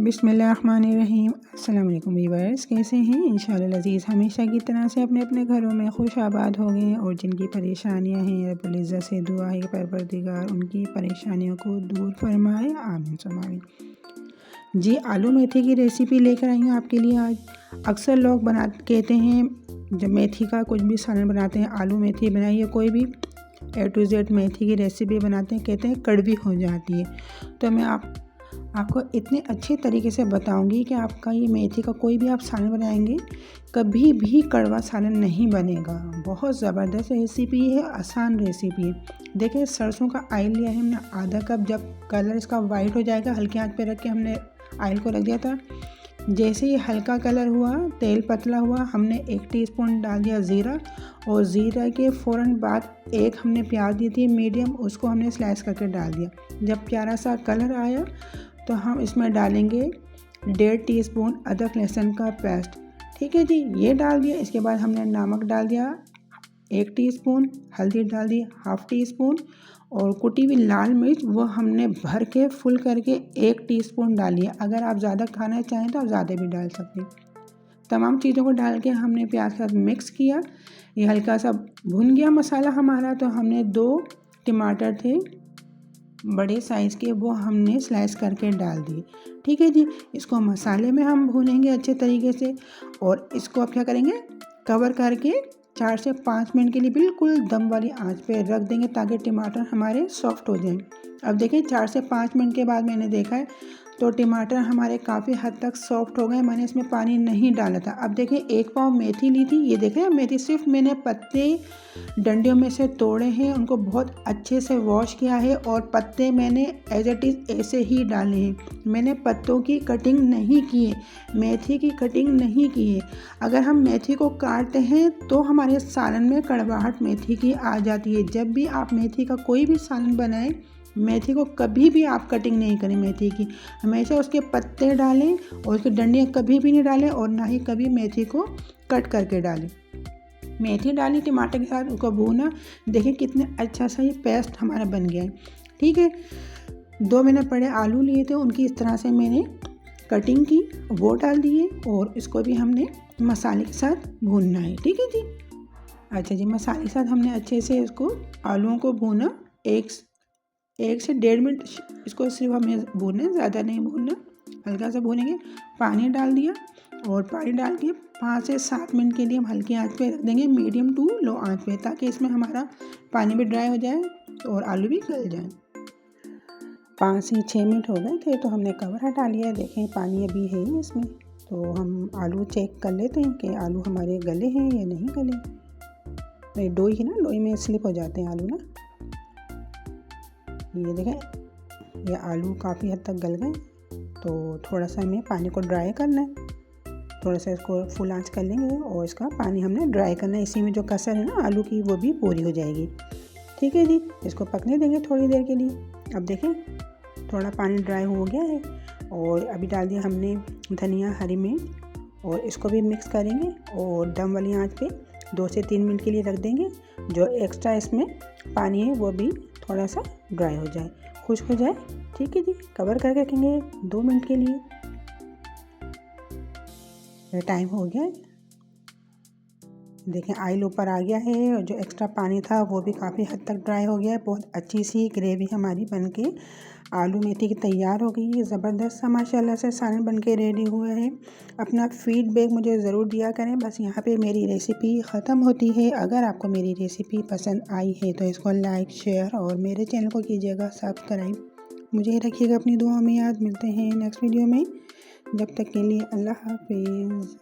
बिस्मिल्लाहिर्रहमानिर्रहीम। अस्सलाम वालेकुम व्यूअर्स, कैसे हैं? इंशाअल्लाह अज़ीज़ हमेशा की तरह से अपने अपने घरों में खुश आबाद हो गए और जिनकी परेशानियां हैं रब्बुल इज़्ज़त से दुआ है परवरदिगार उनकी परेशानियों को दूर फरमाए, आमीन सुम्मा आमीन। जी, आलू मेथी की रेसिपी लेकर आई हूँ आपके लिए आज। अक्सर लोग कहते हैं जब मेथी का कुछ भी सालन बनाते हैं, आलू मेथी बनाइए, कोई भी A to Z मेथी की रेसिपी बनाते हैं, कहते हैं कड़वी हो जाती है। तो मैं आपको इतने अच्छे तरीके से बताऊंगी कि आपका ये मेथी का कोई भी आप सालन बनाएंगे कभी भी कड़वा सालन नहीं बनेगा। बहुत ज़बरदस्त रेसिपी है, आसान रेसिपी है। देखिए, सरसों का ऑयल लिया है हमने आधा कप। जब कलर इसका वाइट हो जाएगा, हल्के आंच पे रख के हमने ऑयल को रख दिया था। जैसे ही हल्का कलर हुआ, तेल पतला हुआ, हमने 1 टीस्पून डाल दिया ज़ीरा, और ज़ीरा के फ़ौरन बाद एक हमने प्याज दी थी मीडियम, उसको हमने स्लाइस करके डाल दिया। जब प्यारा सा कलर आया तो हम इसमें डालेंगे 1.5 टीस्पून अदरक लहसुन का पेस्ट। ठीक है जी, ये डाल दिया। इसके बाद हमने नमक डाल दिया 1 टीस्पून, हल्दी डाल दी 1/2 टीस्पून, और कुटी हुई लाल मिर्च वो हमने भर के फुल करके 1 टीस्पून डाली है। अगर आप ज़्यादा खाना चाहें तो आप ज़्यादा भी डाल सकते हैं। तमाम चीज़ों को डाल के हमने प्याज के साथ मिक्स किया। ये हल्का सा भुन गया मसाला हमारा, तो हमने 2 टमाटर थे बड़े साइज़ के, वो हमने स्लाइस करके डाल दिए। ठीक है जी, इसको मसाले में हम भूनेंगे अच्छे तरीके से, और इसको अब क्या करेंगे, कवर करके 4 से 5 मिनट के लिए बिल्कुल दम वाली आंच पे रख देंगे ताकि टमाटर हमारे सॉफ्ट हो जाएं। अब देखिए, 4 से 5 मिनट के बाद मैंने देखा है तो टमाटर हमारे काफ़ी हद तक सॉफ्ट हो गए। मैंने इसमें पानी नहीं डाला था। अब देखिए, 1 पाव मेथी ली थी। ये देखें, मेथी सिर्फ मैंने पत्ते डंडियों में से तोड़े हैं, उनको बहुत अच्छे से वॉश किया है, और पत्ते मैंने एज इट इज़ ऐसे ही डाले हैं। मैंने पत्तों की कटिंग नहीं की है, मेथी की कटिंग नहीं की है। अगर हम मेथी को काटते हैं तो हमारे सालन में कड़वाहट मेथी की आ जाती है। जब भी आप मेथी का कोई भी सालन बनाएं, मेथी को कभी भी आप कटिंग नहीं करें मेथी की, हमेशा उसके पत्ते डालें और उसकी डंडियाँ कभी भी नहीं डालें, और ना ही कभी मेथी को कट करके डालें। मेथी डाली टमाटर के साथ, उसको भूना। देखिए कितने अच्छा सा ये पेस्ट हमारा बन गया है। ठीक है, 2 मैंने बड़े आलू लिए थे, उनकी इस तरह से मैंने कटिंग की, वो डाल दिए, और इसको भी हमने मसाले के साथ भूनना है। ठीक है जी। अच्छा जी, मसाले के साथ हमने अच्छे से इसको आलूओं को भूना। 1 से 1.5 मिनट इसको सिर्फ हमें भूनना, ज़्यादा नहीं भूनना, हल्का सा भूनेंगे। पानी डाल दिया, और पानी डाल के 5 से 7 मिनट के लिए हम हल्की आंच पे रख देंगे, मीडियम टू लो आंच पे, ताकि इसमें हमारा पानी भी ड्राई हो जाए और आलू भी गल जाए। 5 से 6 मिनट हो गए थे तो हमने कवर हटा लिया। देखें, पानी अभी है इसमें, तो हम आलू चेक कर लेते हैं कि आलू हमारे गले हैं या नहीं गले। नहीं, डोई है ना, डोई में स्लिप हो जाते हैं आलू ना। ये देखें, ये आलू काफ़ी हद तक गल गए, तो थोड़ा सा हमें पानी को ड्राई करना है। थोड़ा सा इसको फुल आंच कर लेंगे और इसका पानी हमने ड्राई करना है। इसी में जो कसर है ना आलू की, वो भी पूरी हो जाएगी। ठीक है जी, इसको पकने देंगे थोड़ी देर के लिए। अब देखें, थोड़ा पानी ड्राई हो गया है, और अभी डाल दिया हमने धनिया, हरी मिर्च, और इसको भी मिक्स करेंगे, और दम वाली आंच पे 2 से 3 मिनट के लिए रख देंगे। जो एक्स्ट्रा इसमें पानी है वो भी थोड़ा सा ड्राई हो जाए, खुश्क हो जाए। ठीक है जी, कवर करके रखेंगे 2 मिनट के लिए। टाइम हो गया है, देखें ऑयल ऊपर आ गया है, और जो एक्स्ट्रा पानी था वो भी काफ़ी हद तक ड्राई हो गया है। बहुत अच्छी सी ग्रेवी हमारी बनके आलू मेथी की तैयार हो गई है। ज़बरदस्त सा माशाल्लाह से सालन बनके रेडी हुआ है। अपना फीडबैक मुझे ज़रूर दिया करें। बस यहाँ पे मेरी रेसिपी ख़त्म होती है। अगर आपको मेरी रेसिपी पसंद आई है तो इसको लाइक, शेयर, और मेरे चैनल को कीजिएगा सब्सक्राइब। मुझे रखिएगा अपनी दुआओं में याद। मिलते हैं नेक्स्ट वीडियो में, जब तक के लिए अल्लाह हाफिज़।